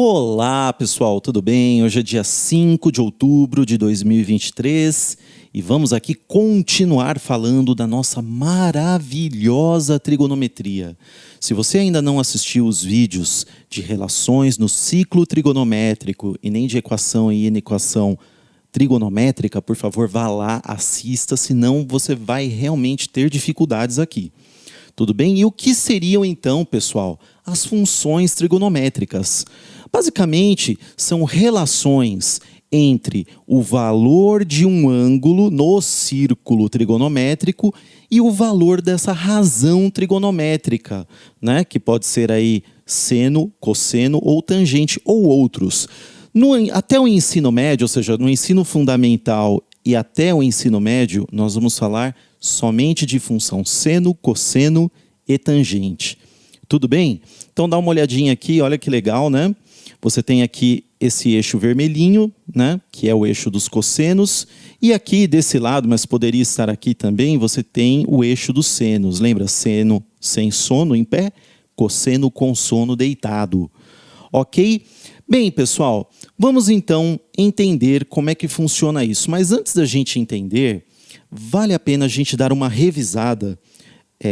Olá, pessoal, tudo bem? Hoje é dia 5 de outubro de 2023 e vamos aqui continuar falando da nossa maravilhosa trigonometria. Se você ainda não assistiu os vídeos de relações no ciclo trigonométrico e nem de equação e inequação trigonométrica, por favor, vá lá, assista, senão você vai realmente ter dificuldades aqui. Tudo bem? E o que seriam então, pessoal, as funções trigonométricas? Basicamente, são relações entre o valor de um ângulo no círculo trigonométrico e o valor dessa razão trigonométrica, né? Que pode ser aí seno, cosseno ou tangente ou outros. Até o ensino médio, ou seja, no ensino fundamental e até o ensino médio, nós vamos falar somente de função seno, cosseno e tangente. Tudo bem? Então dá uma olhadinha aqui, olha que legal, né? Você tem aqui esse eixo vermelhinho, né? Que é o eixo dos cossenos. E aqui desse lado, mas poderia estar aqui também, você tem o eixo dos senos. Lembra? Seno sem sono em pé, cosseno com sono deitado. Ok? Bem, pessoal, vamos então entender como é que funciona isso. Mas antes da gente entender, vale a pena a gente dar uma revisada.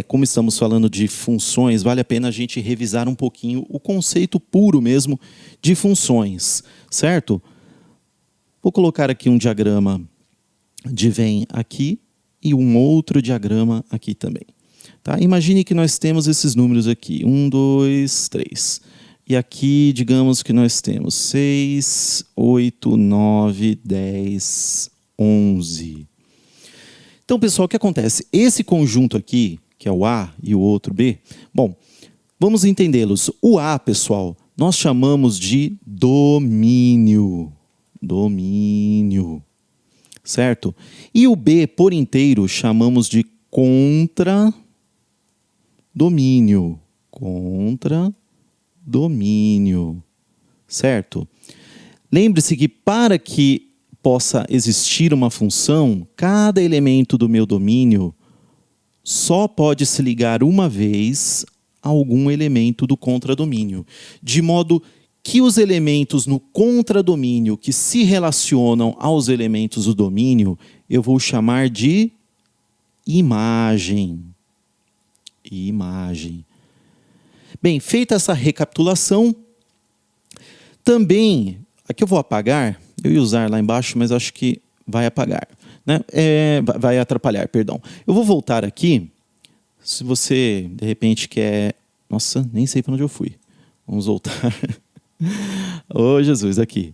Como estamos falando de funções, vale a pena a gente revisar um pouquinho o conceito puro mesmo de funções, certo? Vou colocar aqui um diagrama de Venn aqui e um outro diagrama aqui também. Tá? Imagine que nós temos esses números aqui, 1, 2, 3. E aqui, digamos que nós temos 6, 8, 9, 10, 11. Então, pessoal, o que acontece? Esse conjunto aqui, que é o A e o outro B, bom, vamos entendê-los. O A, pessoal, nós chamamos de domínio. Domínio. Certo? E o B, por inteiro, chamamos de contradomínio. Contradomínio. Certo? Lembre-se que para que possa existir uma função, cada elemento do meu domínio só pode se ligar uma vez a algum elemento do contradomínio. De modo que os elementos no contradomínio que se relacionam aos elementos do domínio, eu vou chamar de imagem. Imagem. Bem, feita essa recapitulação, também, aqui eu vou apagar, eu ia usar lá embaixo, mas acho que vai apagar. Né? Vai atrapalhar, perdão. Eu vou voltar aqui, se você, de repente, quer... Nossa, nem sei para onde eu fui. Vamos voltar. Ô, Jesus, aqui.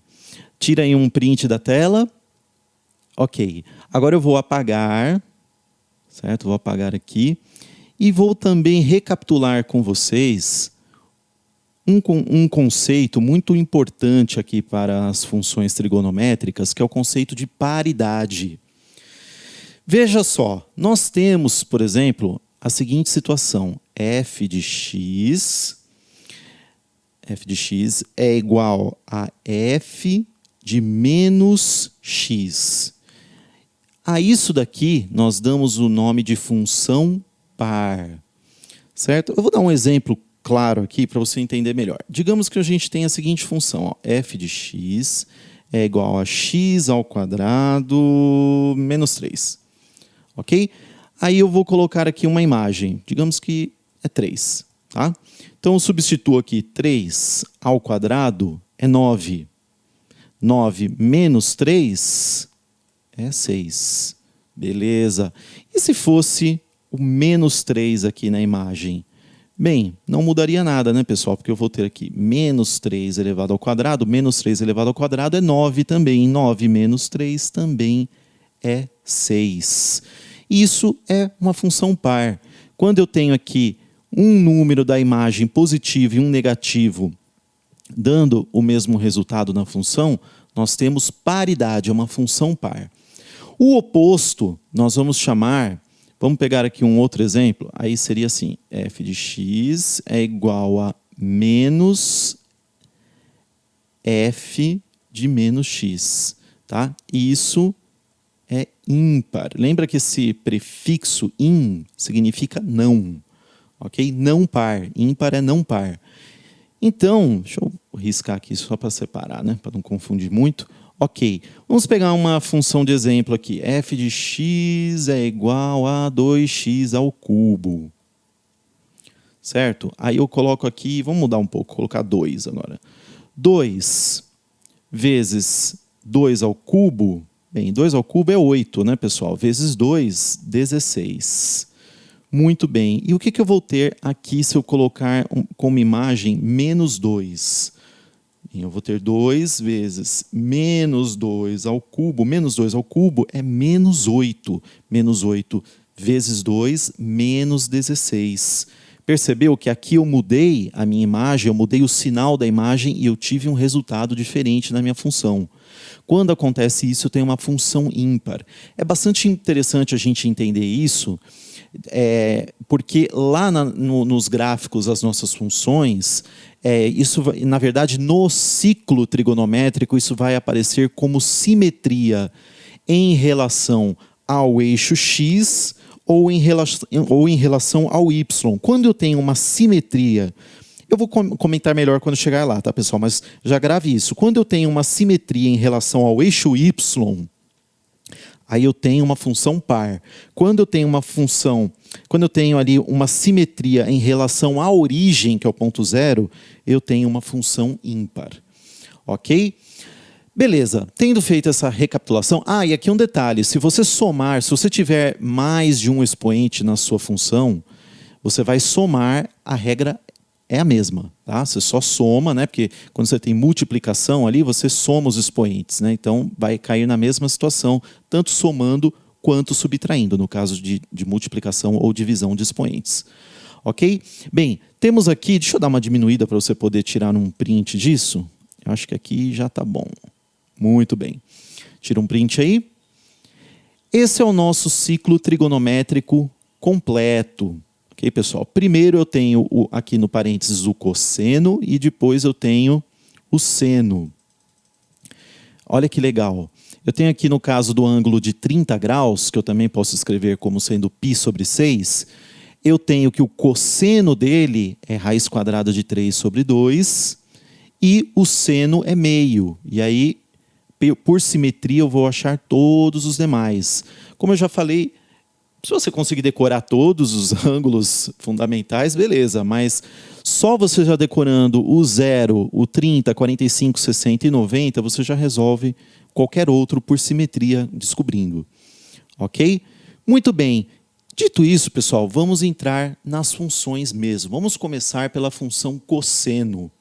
Tira aí um print da tela. Ok. Agora eu vou apagar, certo? Vou apagar aqui. E vou também recapitular com vocês um conceito muito importante aqui para as funções trigonométricas, que é o conceito de paridade. Veja só, nós temos, por exemplo, a seguinte situação. f de x é igual a f de menos x. A isso daqui, nós damos o nome de função par. Certo? Eu vou dar um exemplo claro aqui para você entender melhor. Digamos que a gente tem a seguinte função. Ó, f de x é igual a x ao quadrado menos 3. Ok? Aí eu vou colocar aqui uma imagem. Digamos que é 3. Tá? Então eu substituo aqui 3 ao quadrado é 9. 9 menos 3 é 6. Beleza. E se fosse o menos 3 aqui na imagem? Bem, não mudaria nada, né, pessoal? Porque eu vou ter aqui menos 3 elevado ao quadrado. Menos 3 elevado ao quadrado é 9 também. 9 menos 3 também é 6. Isso é uma função par. Quando eu tenho aqui um número da imagem positivo e um negativo dando o mesmo resultado na função, nós temos paridade, é uma função par. O oposto, nós vamos chamar, vamos pegar aqui um outro exemplo, aí seria assim, f de x é igual a menos f de menos x. Tá? E isso é ímpar. Lembra que esse prefixo in significa não. Ok? Não par. Ímpar é não par. Então, deixa eu Vou riscar aqui só para separar, né? Para não confundir muito. Ok, vamos pegar uma função de exemplo aqui. F de x é igual a 2x ao cubo. Certo? Aí eu coloco aqui, vamos mudar um pouco, colocar 2 agora. 2 vezes 2 ao cubo. Bem, 2 ao cubo é 8, né, pessoal? Vezes 2, 16. Muito bem. E o que eu vou ter aqui se eu colocar como imagem menos 2? Eu vou ter 2 vezes menos 2 ao cubo. Menos 2 ao cubo é menos 8. Menos 8 vezes 2, menos 16. Percebeu que aqui eu mudei a minha imagem, eu mudei o sinal da imagem e eu tive um resultado diferente na minha função. Quando acontece isso, eu tenho uma função ímpar. É bastante interessante a gente entender isso, porque lá nos gráficos das nossas funções, isso, na verdade, no ciclo trigonométrico, isso vai aparecer como simetria em relação ao eixo x ou em relação ao y. Quando eu tenho uma simetria, eu vou comentar melhor quando chegar lá, tá, pessoal? Mas já grave isso. Quando eu tenho uma simetria em relação ao eixo y, aí eu tenho uma função par. Quando eu tenho ali uma simetria em relação à origem, que é o ponto zero, eu tenho uma função ímpar. Ok? Beleza, tendo feito essa recapitulação... e aqui um detalhe, se você tiver mais de um expoente na sua função, você vai somar, a regra é a mesma, tá? Você só soma, né? Porque quando você tem multiplicação ali, você soma os expoentes, né? Então vai cair na mesma situação, tanto somando quanto subtraindo, no caso de multiplicação ou divisão de expoentes. Ok? Bem, temos aqui, deixa eu dar uma diminuída para você poder tirar um print disso. Eu acho que aqui já está bom. Muito bem. Tira um print aí. Esse é o nosso ciclo trigonométrico completo. Ok, pessoal? Primeiro eu tenho aqui no parênteses o cosseno e depois eu tenho o seno. Olha que legal. Eu tenho aqui no caso do ângulo de 30 graus, que eu também posso escrever como sendo π sobre 6, eu tenho que o cosseno dele é raiz quadrada de 3 sobre 2 e o seno é meio. E aí, por simetria, eu vou achar todos os demais. Como eu já falei, se você conseguir decorar todos os ângulos fundamentais, beleza, mas só você já decorando o 0, o 30, 45, 60 e 90, você já resolve qualquer outro por simetria descobrindo. Ok? Muito bem. Dito isso, pessoal, vamos entrar nas funções mesmo. Vamos começar pela função cosseno.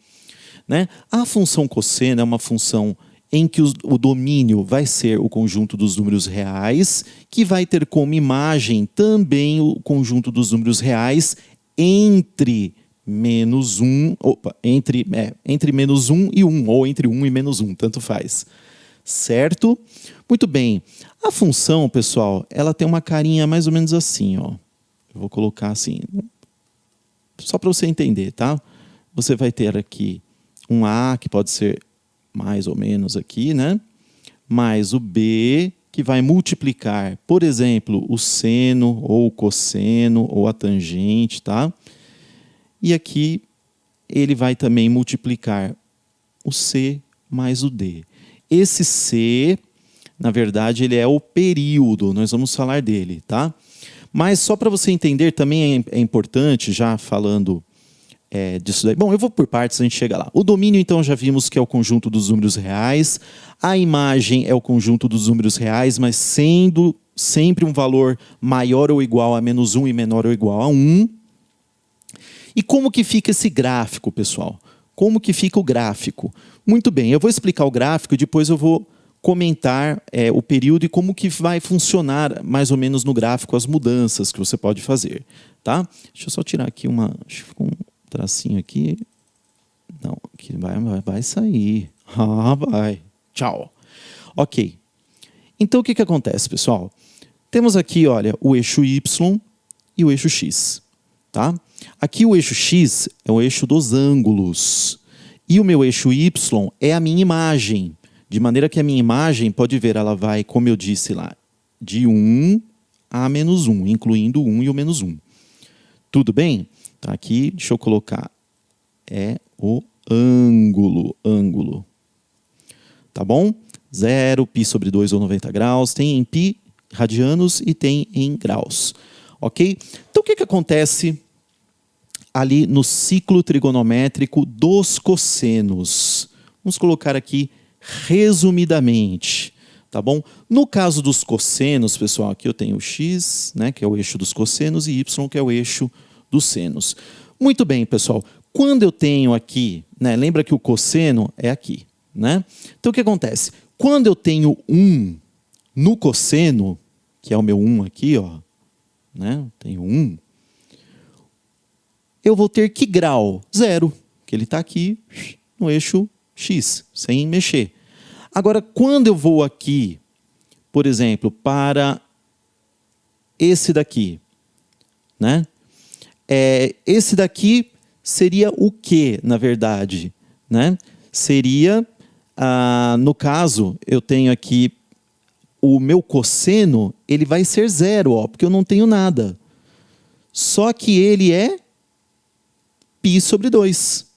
Né? A função cosseno é uma função em que o domínio vai ser o conjunto dos números reais, que vai ter como imagem também o conjunto dos números reais entre menos 1, entre menos 1 e 1, ou entre 1 e menos 1, tanto faz. Certo? Muito bem. A função, pessoal, ela tem uma carinha mais ou menos assim, ó. Eu vou colocar assim, só para você entender, tá? Você vai ter aqui um A, que pode ser mais ou menos aqui, né? Mais o B, que vai multiplicar, por exemplo, o seno, ou o cosseno, ou a tangente, tá? E aqui ele vai também multiplicar o C mais o D. Esse C, na verdade, ele é o período, nós vamos falar dele, tá? Mas só para você entender, também é importante, já falando disso daí. Bom, eu vou por partes, a gente chega lá. O domínio, então, já vimos que é o conjunto dos números reais. A imagem é o conjunto dos números reais, mas sendo sempre um valor maior ou igual a menos 1 e menor ou igual a 1. E como que fica esse gráfico, pessoal? Como que fica o gráfico? Muito bem, eu vou explicar o gráfico e depois eu vou comentar o período e como que vai funcionar mais ou menos no gráfico as mudanças que você pode fazer. Tá? Deixa eu só tirar aqui acho que ficou um tracinho aqui. Não, aqui vai sair. Vai. Tchau. Ok. Então o que acontece, pessoal? Temos aqui, olha, o eixo Y e o eixo X. Tá? Aqui o eixo X é o eixo dos ângulos. E o meu eixo Y é a minha imagem. De maneira que a minha imagem, pode ver, ela vai, como eu disse lá, de 1 a menos 1, incluindo o 1 e o menos 1. Tudo bem? Tá, aqui, deixa eu colocar, é o ângulo. Tá bom? 0, π sobre 2 ou 90 graus, tem em π radianos e tem em graus. Ok? Então, o que acontece ali no ciclo trigonométrico dos cossenos? Vamos colocar aqui resumidamente, tá bom? No caso dos cossenos, pessoal, aqui eu tenho o x, né, que é o eixo dos cossenos, e y, que é o eixo dos senos. Muito bem, pessoal. Quando eu tenho aqui, né, lembra que o cosseno é aqui, né? Então, o que acontece? Quando eu tenho 1 no cosseno, que é o meu 1 aqui, ó, né? Tenho 1. Eu vou ter que grau? 0, que ele está aqui no eixo x, sem mexer. Agora, quando eu vou aqui, por exemplo, para esse daqui, né? Esse daqui seria o quê, na verdade? Né? Seria, no caso, eu tenho aqui o meu cosseno, ele vai ser 0, ó, porque eu não tenho nada. Só que ele é π sobre 2.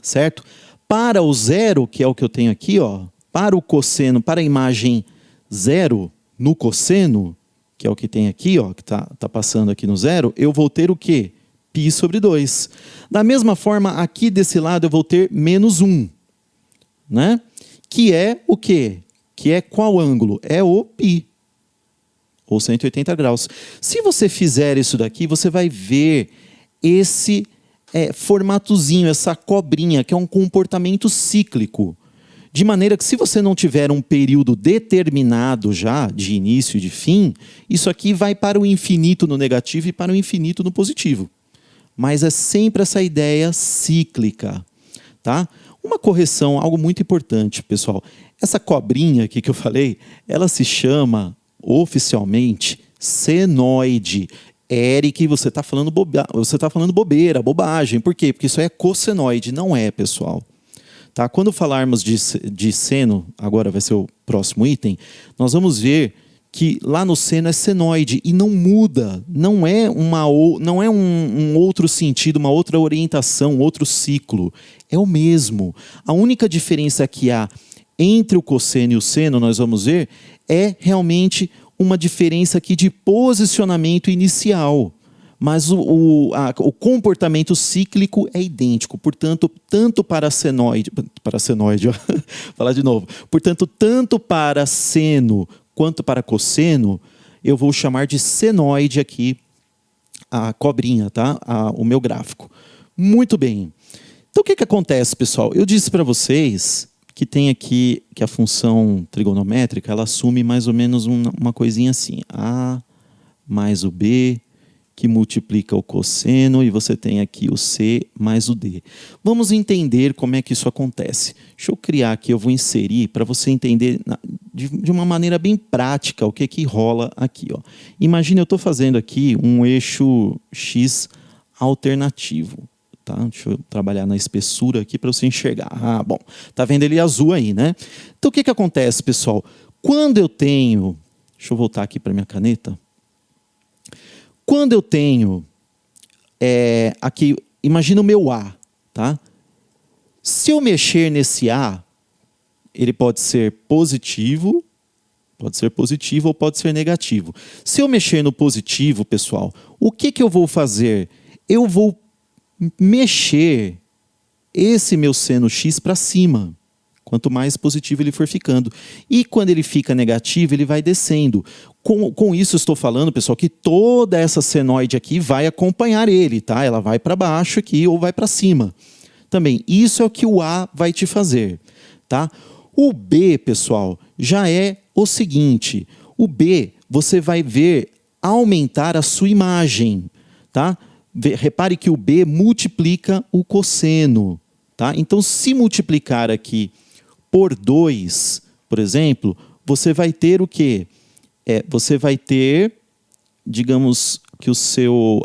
Certo? Para o 0, que é o que eu tenho aqui, ó, para o cosseno, para a imagem 0 no cosseno, que é o que tem aqui, ó, que tá passando aqui no 0, eu vou ter o quê? π sobre 2. Da mesma forma, aqui desse lado eu vou ter menos 1, né? Que é o quê? Que é qual ângulo? É o π, ou 180 graus. Se você fizer isso daqui, você vai ver esse formatozinho, essa cobrinha, que é um comportamento cíclico. De maneira que, se você não tiver um período determinado já, de início e de fim, isso aqui vai para o infinito no negativo e para o infinito no positivo. Mas é sempre essa ideia cíclica, tá? Uma correção, algo muito importante, pessoal. Essa cobrinha aqui que eu falei, ela se chama, oficialmente, senoide. Eric, você está falando bobeira, bobagem. Por quê? Porque isso é cossenoide, não é, pessoal. Tá? Quando falarmos de seno, agora vai ser o próximo item, nós vamos ver que lá no seno é senoide e não muda, não é um outro sentido, uma outra orientação, outro ciclo. É o mesmo. A única diferença que há entre o cosseno e o seno, nós vamos ver, é realmente uma diferença aqui de posicionamento inicial. Mas o comportamento cíclico é idêntico. Portanto, tanto para senoide, ó, falar de novo. Portanto, tanto para seno quanto para cosseno, eu vou chamar de senoide aqui a cobrinha, tá? O meu gráfico. Muito bem. Então, o que acontece, pessoal? Eu disse para vocês que tem aqui que a função trigonométrica, ela assume mais ou menos uma coisinha assim. A mais o B, que multiplica o cosseno, e você tem aqui o C mais o D. Vamos entender como é que isso acontece. Deixa eu criar aqui, eu vou inserir para você entender de uma maneira bem prática o que rola aqui. Ó. Imagina, eu estou fazendo aqui um eixo X alternativo. Tá? Deixa eu trabalhar na espessura aqui para você enxergar. Ah, bom, tá vendo ele azul aí, né? Então, o que acontece, pessoal? Quando eu tenho... Deixa eu voltar aqui para minha caneta. Quando eu tenho aqui, imagina o meu A, tá? Se eu mexer nesse A, ele pode ser positivo ou pode ser negativo. Se eu mexer no positivo, pessoal, o que eu vou fazer? Eu vou mexer esse meu seno X para cima. Quanto mais positivo ele for ficando. E quando ele fica negativo, ele vai descendo. Com isso, estou falando, pessoal, que toda essa senoide aqui vai acompanhar ele, tá? Ela vai para baixo aqui ou vai para cima. Também, isso é o que o A vai te fazer, tá? O B, pessoal, já é o seguinte. O B, você vai ver aumentar a sua imagem, tá? Repare que o B multiplica o cosseno, tá? Então, se multiplicar aqui por 2, por exemplo, você vai ter o quê? Você vai ter, digamos, que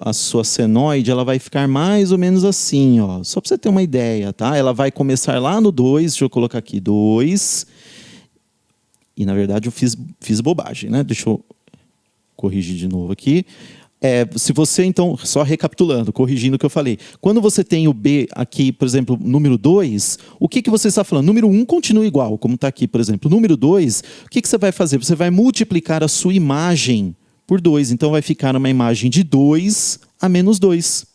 a sua senoide, ela vai ficar mais ou menos assim, ó. Só para você ter uma ideia, tá? Ela vai começar lá no 2, deixa eu colocar aqui, 2. E, na verdade, eu fiz bobagem, né? Deixa eu corrigir de novo aqui. se você, então, só recapitulando, corrigindo o que eu falei. Quando você tem o B aqui, por exemplo, número 2, o que você está falando? Número 1 continua igual, como está aqui, por exemplo. Número 2, o que você vai fazer? Você vai multiplicar a sua imagem por 2. Então, vai ficar uma imagem de 2 a menos 2.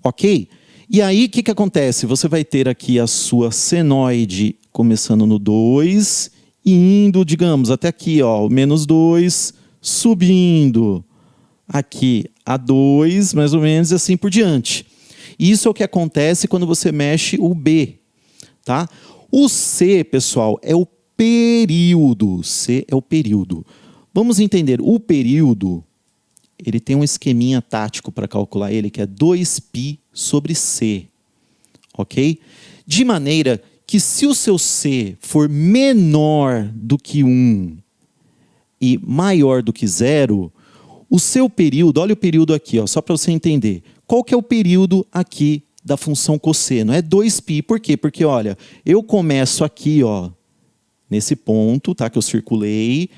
Ok? E aí, o que acontece? Você vai ter aqui a sua senoide começando no 2 e indo, digamos, até aqui, ó, menos 2, subindo aqui a 2, mais ou menos, e assim por diante. Isso é o que acontece quando você mexe o B. Tá? O C, pessoal, é o período. C é o período. Vamos entender, o período, ele tem um esqueminha tático para calcular ele, que é 2π sobre C. Ok? De maneira que se o seu C for menor do que 1 e maior do que 0, o seu período, olha o período aqui, ó, só para você entender. Qual que é o período aqui da função cosseno? É 2π. Por quê? Porque, olha, eu começo aqui, ó, nesse ponto, tá, que eu circulei.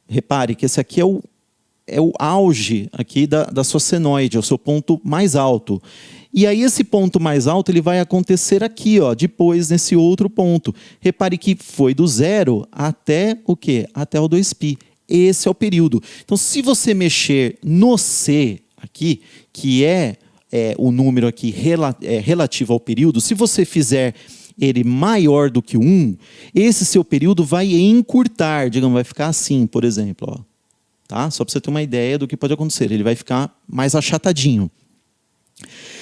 Repare que esse aqui é o auge aqui da sua senoide, é o seu ponto mais alto. E aí esse ponto mais alto ele vai acontecer aqui, ó, depois nesse outro ponto. Repare que foi do 0 até o quê? Até o 2π. Esse é o período. Então, se você mexer no C aqui, que é o número aqui relativo ao período, se você fizer ele maior do que 1, esse seu período vai encurtar, digamos, vai ficar assim, por exemplo. Ó. Tá? Só para você ter uma ideia do que pode acontecer. Ele vai ficar mais achatadinho.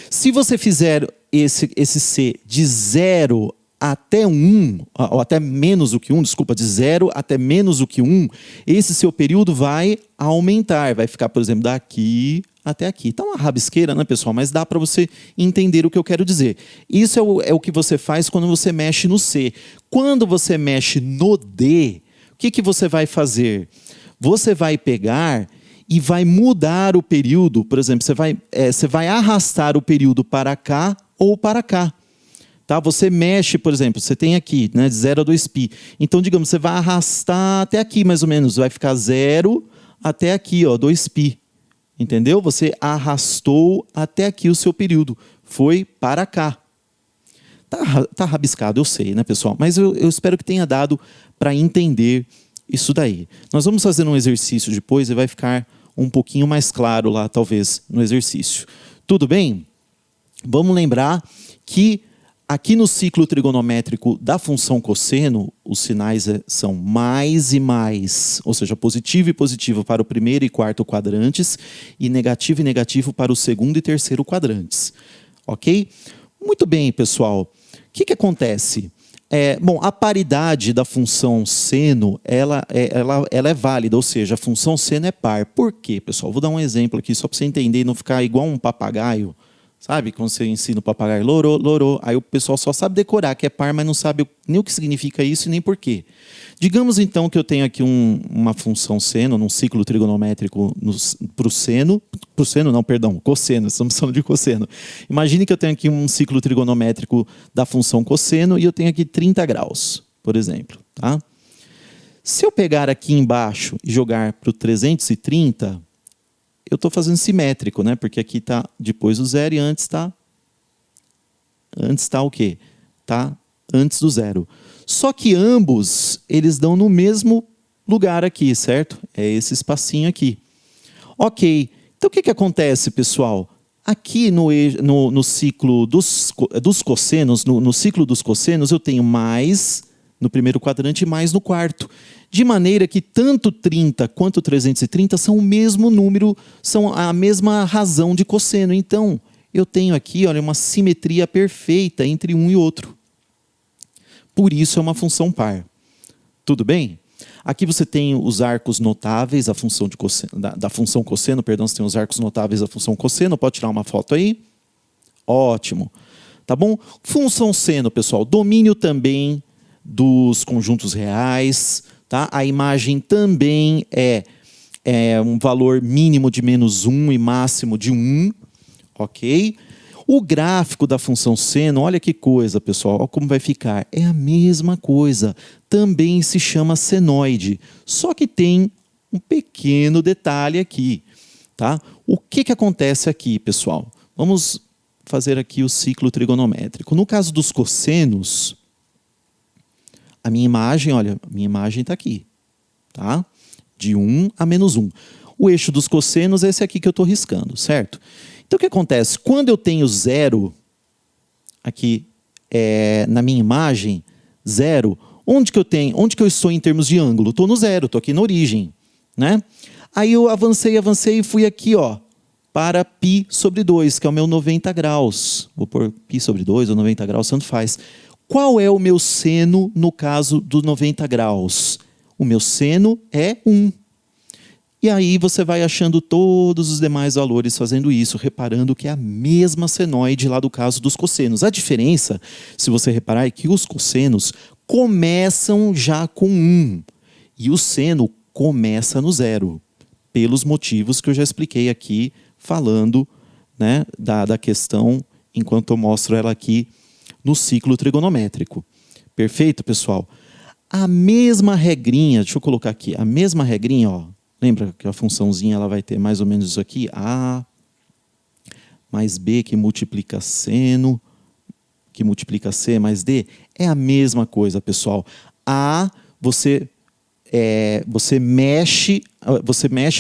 Se você fizer esse C de 0 até 1, ou até menos do que 1, desculpa, de 0 até menos do que 1, esse seu período vai aumentar, vai ficar, por exemplo, daqui até aqui. Tá uma rabisqueira, né, pessoal? Mas dá para você entender o que eu quero dizer. Isso é o que você faz quando você mexe no C. Quando você mexe no D, o que você vai fazer? Você vai pegar e vai mudar o período, por exemplo, você vai arrastar o período para cá ou para cá. Tá? Você mexe, por exemplo, você tem aqui, né, de 0 a 2π. Então, digamos, você vai arrastar até aqui, mais ou menos. Vai ficar 0 até aqui, ó, 2π. Entendeu? Você arrastou até aqui o seu período. Foi para cá. Tá rabiscado, eu sei, né, pessoal? Mas eu espero que tenha dado para entender isso daí. Nós vamos fazer um exercício depois e vai ficar um pouquinho mais claro lá, talvez, no exercício. Tudo bem? Vamos lembrar que aqui no ciclo trigonométrico da função cosseno, os sinais são mais e mais, ou seja, positivo e positivo para o primeiro e quarto quadrantes e negativo para o segundo e terceiro quadrantes. Ok? Muito bem, pessoal. O que acontece? Bom, a paridade da função seno, ela é válida, ou seja, a função seno é par. Por quê, pessoal? Vou dar um exemplo aqui, só para você entender e não ficar igual um papagaio. Sabe, quando você ensina o papagaio, lorô, lorô, aí o pessoal só sabe decorar que é par, mas não sabe nem o que significa isso e nem por quê. Digamos, então, que eu tenho aqui uma função seno, num ciclo trigonométrico para o seno, cosseno, estamos falando de cosseno. Imagine que eu tenho aqui um ciclo trigonométrico da função cosseno e eu tenho aqui 30 graus, por exemplo. Tá? Se eu pegar aqui embaixo e jogar para o 330... eu estou fazendo simétrico, né? Porque aqui está depois do 0 e antes está o quê? Está antes do 0. Só que ambos, eles dão no mesmo lugar aqui, certo? É esse espacinho aqui. Ok. Então, o que acontece, pessoal? Aqui no ciclo dos cossenos, no ciclo dos cossenos, eu tenho mais no primeiro quadrante e mais no quarto. De maneira que tanto 30 quanto 330 são o mesmo número, são a mesma razão de cosseno. Então, eu tenho aqui, olha, uma simetria perfeita entre um e outro. Por isso é uma função par. Tudo bem? Aqui você tem os arcos notáveis, a função de cosseno, da função cosseno, perdão, você tem os arcos notáveis da função cosseno. Pode tirar uma foto aí? Ótimo. Tá bom? Função seno, pessoal, domínio também dos conjuntos reais. Tá? A imagem também é um valor mínimo de -1 e máximo de 1. Ok? O gráfico da função seno, olha que coisa, pessoal. Olha como vai ficar. É a mesma coisa. Também se chama senoide. Só que tem um pequeno detalhe aqui. Tá? O que acontece aqui, pessoal? Vamos fazer aqui o ciclo trigonométrico. No caso dos cossenos, a minha imagem, olha, a minha imagem está aqui. Tá? De 1 a menos 1. O eixo dos cossenos é esse aqui que eu estou riscando, certo? Então, o que acontece? Quando eu tenho zero aqui na minha imagem, zero, onde que eu estou em termos de ângulo? Estou no zero, estou aqui na origem. Né? Aí eu avancei e fui aqui, ó, para π sobre 2, que é o meu 90 graus. Vou pôr π sobre 2 ou 90 graus, tanto faz. Qual é o meu seno no caso do 90 graus? O meu seno é 1. E aí você vai achando todos os demais valores fazendo isso, reparando que é a mesma senoide lá do caso dos cossenos. A diferença, se você reparar, é que os cossenos começam já com 1 e o seno começa no 0, pelos motivos que eu já expliquei aqui, falando, né, da questão, enquanto eu mostro ela aqui no ciclo trigonométrico. Perfeito, pessoal? A mesma regrinha, deixa eu colocar aqui, a mesma regrinha, ó, lembra que a funçãozinha ela vai ter mais ou menos isso aqui, A mais B que multiplica seno, que multiplica C mais D, é a mesma coisa, pessoal. A, você mexe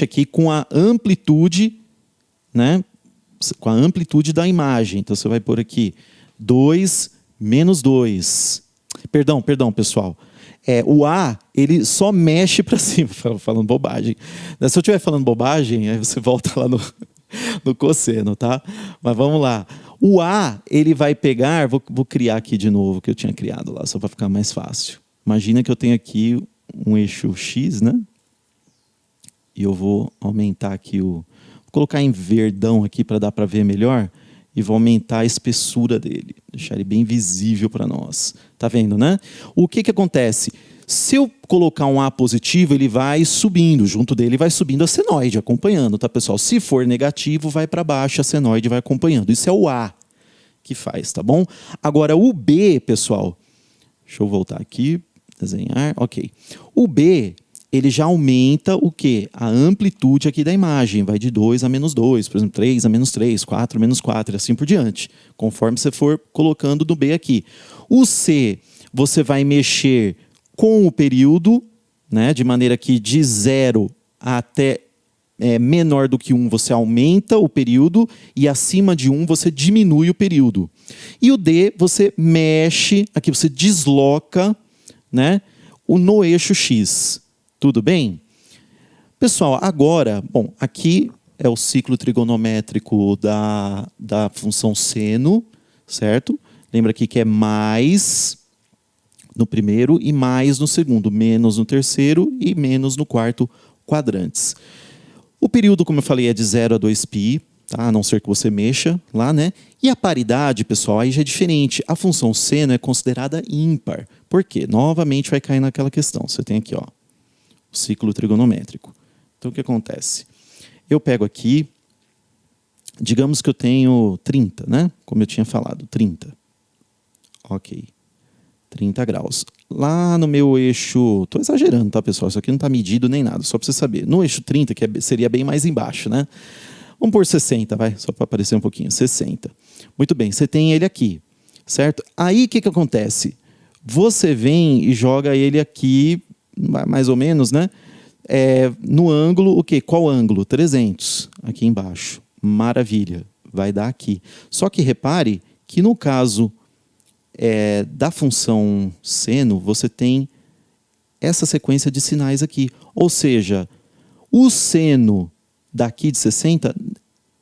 aqui com a amplitude, né? Com a amplitude da imagem. Então, você vai pôr aqui 2 menos 2. Perdão, pessoal. O A, ele só mexe para cima, falando bobagem. Se eu estiver falando bobagem, aí você volta lá no cosseno, tá? Mas vamos lá. O A, ele vai pegar, vou criar aqui de novo, que eu tinha criado lá, só para ficar mais fácil. Imagina que eu tenho aqui um eixo X, né? E eu vou aumentar aqui vou colocar em verdão aqui para dar para ver melhor. E vou aumentar a espessura dele, deixar ele bem visível para nós. Tá vendo, né? O que acontece? Se eu colocar um A positivo, ele vai subindo, junto dele vai subindo a senoide, acompanhando, tá, pessoal? Se for negativo, vai para baixo, a senoide vai acompanhando. Isso é o A que faz, tá bom? Agora, o B, pessoal, deixa eu voltar aqui, desenhar, ok. O B, ele já aumenta o quê? A amplitude aqui da imagem. Vai de 2 a menos 2, por exemplo, 3 a menos 3, 4 a menos 4, e assim por diante. Conforme você for colocando no B aqui. O C, você vai mexer com o período, né? De maneira que de 0 até menor do que 1, você aumenta o período, e acima de 1, você diminui o período. E o D, você mexe, aqui você desloca, né? No eixo X. Tudo bem? Pessoal, agora, bom, aqui é o ciclo trigonométrico da função seno, certo? Lembra aqui que é mais no primeiro e mais no segundo, menos no terceiro e menos no quarto quadrantes. O período, como eu falei, é de 0 a 2π, tá? A não ser que você mexa lá, né? E a paridade, pessoal, aí já é diferente. A função seno é considerada ímpar. Por quê? Novamente vai cair naquela questão. Você tem aqui, ó, o ciclo trigonométrico. Então, o que acontece? Eu pego aqui, digamos que eu tenho 30, né? Como eu tinha falado, 30. Ok. 30 graus. Lá no meu eixo... Estou exagerando, tá, pessoal? Isso aqui não está medido nem nada, só para você saber. No eixo 30, que seria bem mais embaixo, né? Vamos pôr 60, vai? Só para aparecer um pouquinho. 60. Muito bem, você tem ele aqui, certo? Aí, o que acontece? Você vem e joga ele aqui, mais ou menos, né? No ângulo, o quê? Qual ângulo? 300, aqui embaixo. Maravilha, vai dar aqui. Só que repare que no caso da função seno, você tem essa sequência de sinais aqui. Ou seja, o seno daqui de 60,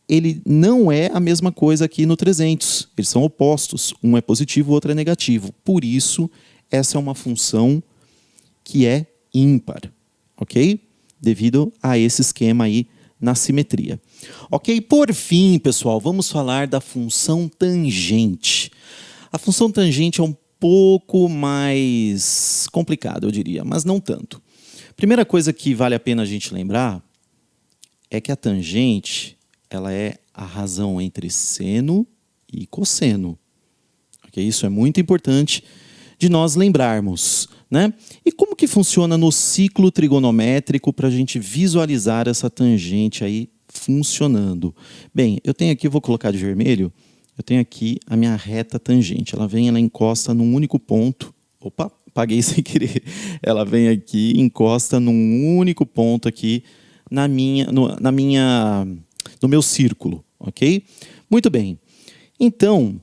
ele não é a mesma coisa aqui no 300. Eles são opostos. Um é positivo, o outro é negativo. Por isso, essa é uma função que é ímpar, ok? Devido a esse esquema aí na simetria. Ok? Por fim, pessoal, vamos falar da função tangente. A função tangente é um pouco mais complicada, eu diria, mas não tanto. Primeira coisa que vale a pena a gente lembrar é que a tangente, ela é a razão entre seno e cosseno. Okay? Isso é muito importante de nós lembrarmos, né? E como que funciona no ciclo trigonométrico para a gente visualizar essa tangente aí funcionando. Bem, eu tenho aqui, vou colocar de vermelho, eu tenho aqui a minha reta tangente. Ela encosta num único ponto. Opa, apaguei sem querer. Ela vem aqui, encosta num único ponto aqui no meu círculo, ok? Muito bem. Então,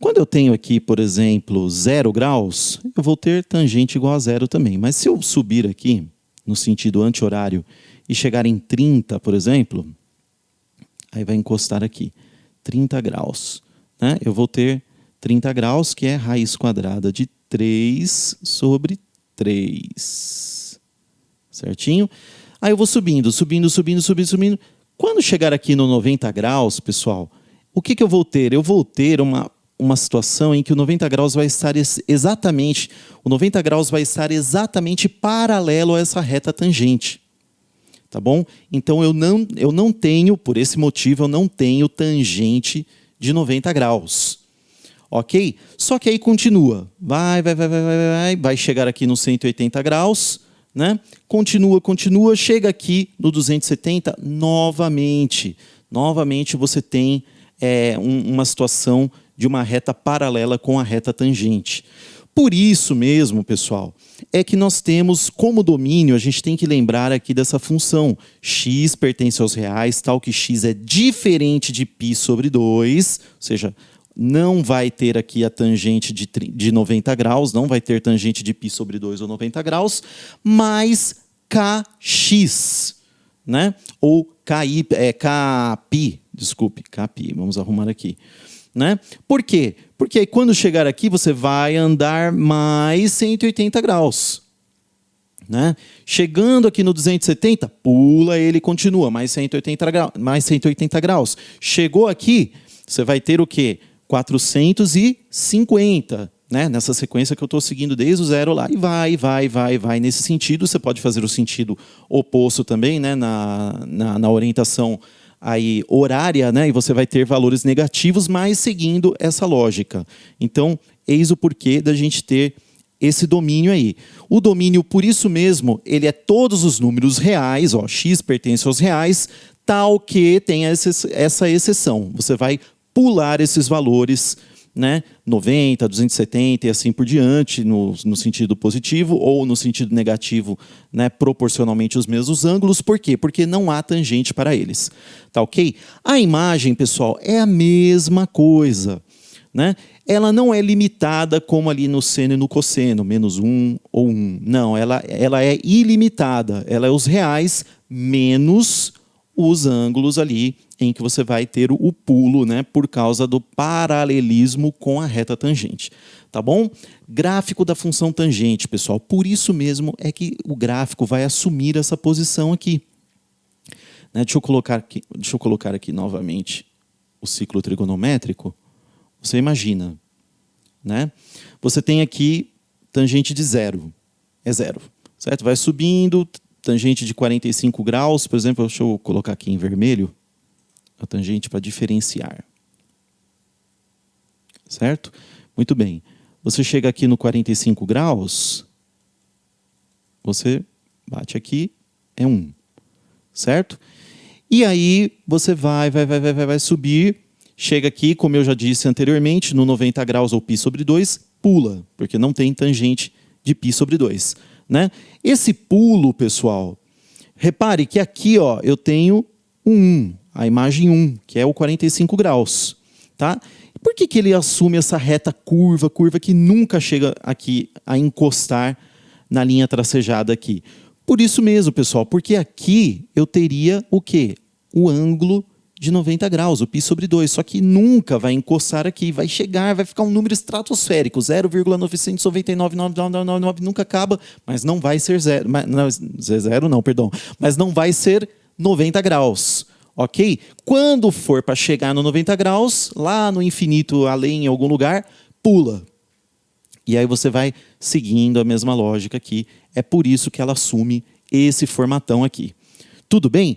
quando eu tenho aqui, por exemplo, 0 graus, eu vou ter tangente igual a zero também. Mas se eu subir aqui, no sentido anti-horário, e chegar em 30, por exemplo, aí vai encostar aqui, 30 graus. Né? Eu vou ter 30 graus, que é raiz quadrada de 3 sobre 3. Certinho? Aí eu vou subindo. Quando chegar aqui no 90 graus, pessoal, o que eu vou ter? Eu vou ter uma situação em que o 90 graus vai estar exatamente paralelo a essa reta tangente. Tá bom? Então eu não tenho, por esse motivo, eu não tenho tangente de 90 graus. Ok? Só que aí continua. Vai chegar aqui no 180 graus, né? Continua, chega aqui no 270, novamente. Novamente você tem uma situação de uma reta paralela com a reta tangente. Por isso mesmo, pessoal, é que nós temos como domínio, a gente tem que lembrar aqui dessa função. X pertence aos reais, tal que x é diferente de π sobre 2, ou seja, não vai ter aqui a tangente de 90 graus, não vai ter tangente de π sobre 2 ou 90 graus, mais kx, né? Ou kπ, desculpe, kπ, vamos arrumar aqui. Né? Por quê? Porque aí, quando chegar aqui, você vai andar mais 180 graus. Né? Chegando aqui no 270, pula ele e continua, mais 180 graus. Chegou aqui, você vai ter o quê? 450, né? Nessa sequência que eu estou seguindo desde o zero lá. E vai. Nesse sentido, você pode fazer o sentido oposto também, né? na orientação aí horária, né? E você vai ter valores negativos, mas seguindo essa lógica. Então, eis o porquê da gente ter esse domínio aí. O domínio, por isso mesmo, ele é todos os números reais, ó, x pertence aos reais, tal que tem essa exceção. Você vai pular esses valores, né? 90, 270 e assim por diante, no sentido positivo, ou no sentido negativo, né? Proporcionalmente os mesmos ângulos. Por quê? Porque não há tangente para eles. Tá ok? A imagem, pessoal, é a mesma coisa. Né? Ela não é limitada como ali no seno e no cosseno, menos 1 ou 1. Não, ela é ilimitada. Ela é os reais menos os ângulos ali em que você vai ter o pulo, né, por causa do paralelismo com a reta tangente. Tá bom? Gráfico da função tangente, pessoal. Por isso mesmo é que o gráfico vai assumir essa posição aqui. Né, deixa eu colocar aqui novamente o ciclo trigonométrico. Você imagina, né? Você tem aqui tangente de zero. É zero, certo? Vai subindo, tangente de 45 graus, por exemplo, deixa eu colocar aqui em vermelho, a tangente para diferenciar. Certo? Muito bem. Você chega aqui no 45 graus, você bate aqui, é 1. Certo? E aí você vai subir, chega aqui, como eu já disse anteriormente, no 90 graus ou π sobre 2, pula, porque não tem tangente de π sobre 2. Né? Esse pulo, pessoal, repare que aqui ó, eu tenho um 1, a imagem 1, que é o 45 graus. Tá? Por que ele assume essa reta curva que nunca chega aqui a encostar na linha tracejada aqui? Por isso mesmo, pessoal, porque aqui eu teria o quê? O ângulo de 90 graus, o π sobre 2, só que nunca vai encostar aqui, vai ficar um número estratosférico, 0,9999999, nunca acaba, mas não vai ser zero, mas não vai ser 90 graus, ok? Quando for para chegar no 90 graus, lá no infinito, além em algum lugar, pula. E aí você vai seguindo a mesma lógica aqui, é por isso que ela assume esse formatão aqui. Tudo bem?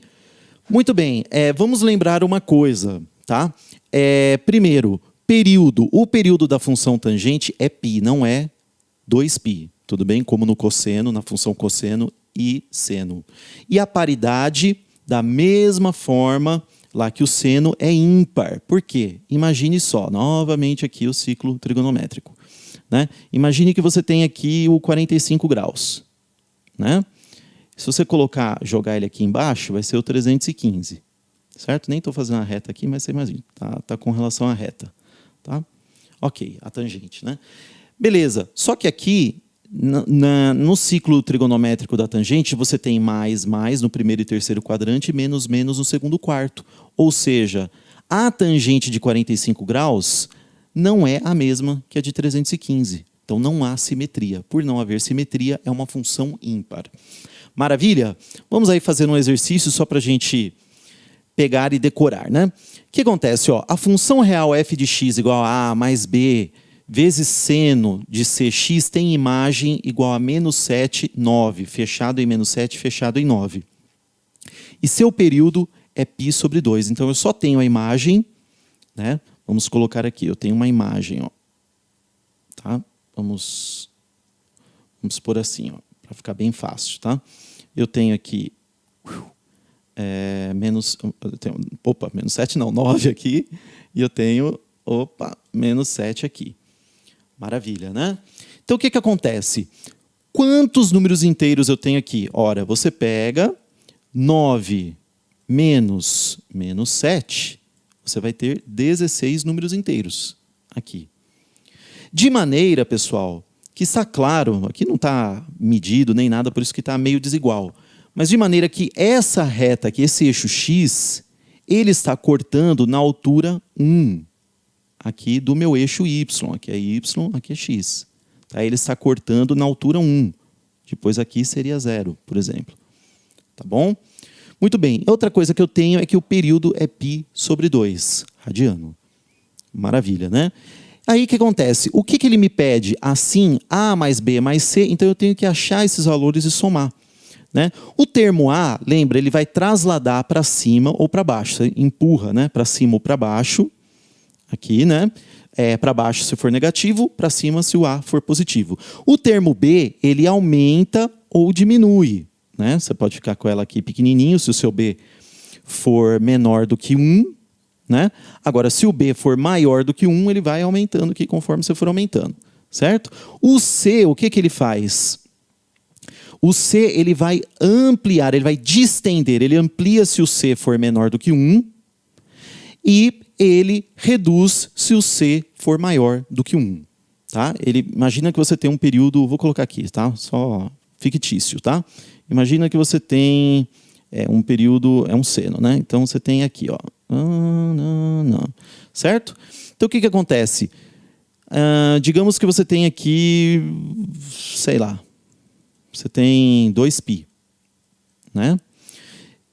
Muito bem, vamos lembrar uma coisa, tá? Primeiro, período. O período da função tangente é π, não é 2π. Tudo bem? Como no cosseno, na função cosseno e seno. E a paridade Da mesma forma lá que o seno é ímpar. Por quê? Imagine só, novamente aqui o ciclo trigonométrico. Né? Imagine que você tem aqui o 45 graus. Né? Se você jogar ele aqui embaixo, vai ser o 315. Certo? Nem estou fazendo a reta aqui, mas você imagina. Tá com relação à reta. Tá? Ok, a tangente. Né? Beleza. Só que aqui, no ciclo trigonométrico da tangente, você tem mais no primeiro e terceiro quadrante e menos no segundo quarto. Ou seja, a tangente de 45 graus não é a mesma que a de 315. Então não há simetria. Por não haver simetria, é uma função ímpar. Maravilha? Vamos aí fazer um exercício só para a gente pegar e decorar, né? O que acontece? Ó, a função real f de x igual a a mais b vezes seno de cx tem imagem igual a menos 7, 9. Fechado em menos 7, fechado em 9. E seu período é π sobre 2. Então eu só tenho a imagem, né? Vamos colocar aqui, eu tenho uma imagem, ó. Tá? Vamos pôr assim, ó, para ficar bem fácil, tá? Eu tenho aqui menos 7 não, 9 aqui, e eu tenho, menos 7 aqui. Maravilha, né? Então o que acontece? Quantos números inteiros eu tenho aqui? Ora, você pega 9 menos 7, você vai ter 16 números inteiros aqui. De maneira, pessoal, que está claro, aqui não está medido nem nada, por isso que está meio desigual. Mas de maneira que essa reta aqui, esse eixo x, ele está cortando na altura 1. Aqui do meu eixo y. Aqui é y, aqui é x. Tá? Ele está cortando na altura 1. Depois aqui seria 0, por exemplo. Tá bom? Muito bem. Outra coisa que eu tenho é que o período é π sobre 2, radiano. Maravilha, né? Aí o que acontece? O que ele me pede? Assim, A mais B mais C, então eu tenho que achar esses valores e somar. Né? O termo A, lembra, ele vai trasladar para cima ou para baixo. Você empurra, né? Para cima ou para baixo. Aqui, né? Para baixo se for negativo, para cima se o A for positivo. O termo B, ele aumenta ou diminui. Né? Você pode ficar com ela aqui pequenininho, se o seu B for menor do que 1. Né? Agora, se o B for maior do que 1, ele vai aumentando aqui conforme você for aumentando. Certo? O C, o que ele faz? O C, ele vai ampliar, ele vai distender. Ele amplia se o C for menor do que 1 e ele reduz se o C for maior do que 1. Tá? Imagina que você tem um período, vou colocar aqui, tá? Só fictício. Tá? Imagina que você tem um período, é um seno, né? Então você tem aqui, ó. Certo? Então o que acontece? Digamos que você tem aqui, sei lá, você tem 2π. Né?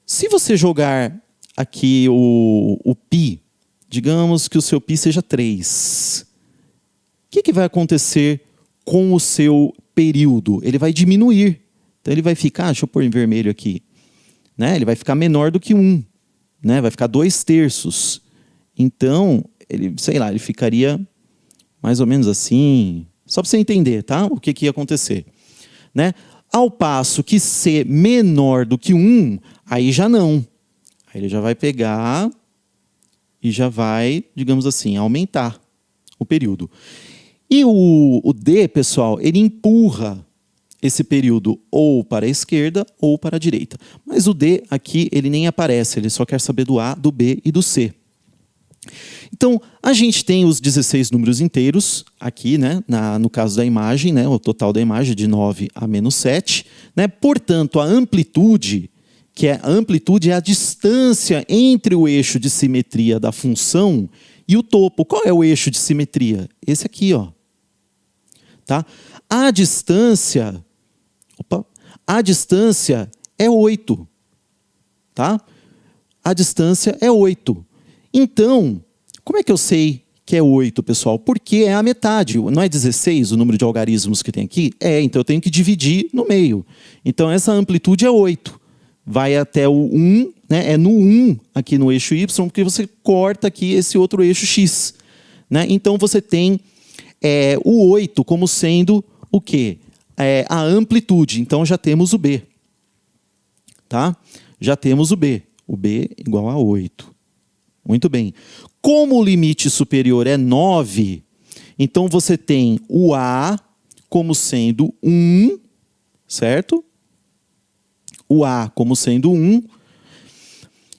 Se você jogar aqui o π, digamos que o seu π seja 3. O que vai acontecer com o seu período? Ele vai diminuir. Então ele vai ficar, deixa eu pôr em vermelho aqui, né? Ele vai ficar menor do que 1. Né? Vai ficar 2/3. Então, ele ficaria mais ou menos assim. Só para você entender, tá? O que ia acontecer. Né? Ao passo que C menor do que 1, aí já não. Aí ele já vai pegar e já vai, digamos assim, aumentar o período. E o D, pessoal, ele empurra esse período ou para a esquerda ou para a direita. Mas o D aqui, ele nem aparece, ele só quer saber do A, do B e do C. Então, a gente tem os 16 números inteiros aqui, né, no caso da imagem, né, o total da imagem de 9 a menos 7. Né? Portanto, a amplitude é a distância entre o eixo de simetria da função e o topo. Qual é o eixo de simetria? Esse aqui, ó. Tá? A distância é 8. Tá? A distância é 8. Então, como é que eu sei que é 8, pessoal? Porque é a metade. Não é 16 o número de algarismos que tem aqui? Então eu tenho que dividir no meio. Então essa amplitude é 8. Vai até o 1, né? É no 1 aqui no eixo Y, porque você corta aqui esse outro eixo X. Né? Então você tem o 8 como sendo o quê? A amplitude. Então já temos o B. Tá? já temos o B. O B igual a 8. Muito bem. Como o limite superior é 9, então você tem o A como sendo 1, certo? O A como sendo 1.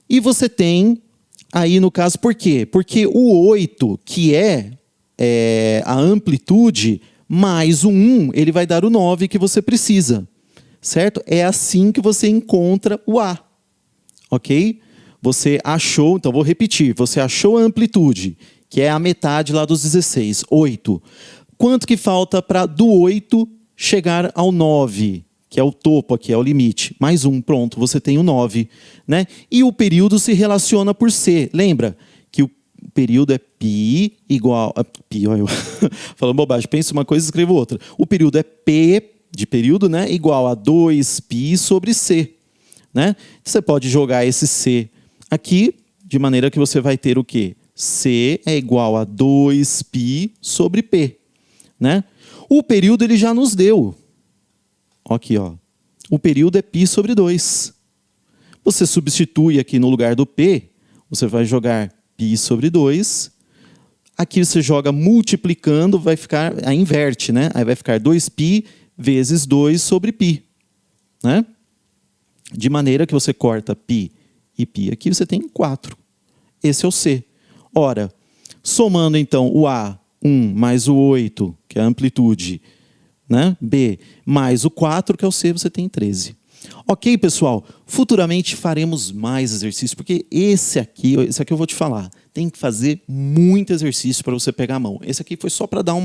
E você tem aí, no caso, por quê? Porque o 8, que é a amplitude, mais o 1, ele vai dar o 9 que você precisa. Certo? É assim que você encontra o A. Ok? Você achou, então vou repetir, você achou a amplitude, que é a metade lá dos 16, 8. Quanto que falta para do 8 chegar ao 9, que é o topo aqui, é o limite? Mais 1, pronto, você tem o 9. Né? E o período se relaciona por C. Lembra que o período é π igual... Pi, olha eu falando bobagem, penso uma coisa e escrevo outra. O período é P de período, né, igual a 2π sobre C. Né? Você pode jogar esse C aqui, de maneira que você vai ter o quê? C é igual a 2π sobre P. Né? O período ele já nos deu. Aqui, ó. O período é π sobre 2. Você substitui aqui no lugar do P, você vai jogar π sobre 2. Aqui você joga multiplicando, vai ficar, aí inverte, né? Aí vai ficar 2π vezes 2 sobre π. Né? De maneira que você corta π e π aqui, você tem 4. Esse é o C. Ora, somando então o A, 1, mais o 8, que é a amplitude, né? B, mais o 4, que é o C, você tem 13. Ok, pessoal? Futuramente faremos mais exercícios, porque esse aqui eu vou te falar, tem que fazer muito exercício para você pegar a mão. Esse aqui foi só para dar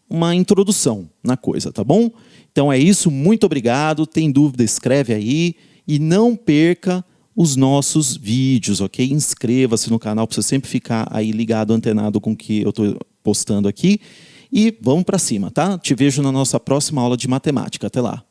uma introdução na coisa, tá bom? Então é isso, muito obrigado. Tem dúvida, escreve aí e não perca os nossos vídeos, ok? Inscreva-se no canal para você sempre ficar aí ligado, antenado com o que eu estou postando aqui. E vamos para cima, tá? Te vejo na nossa próxima aula de matemática. Até lá!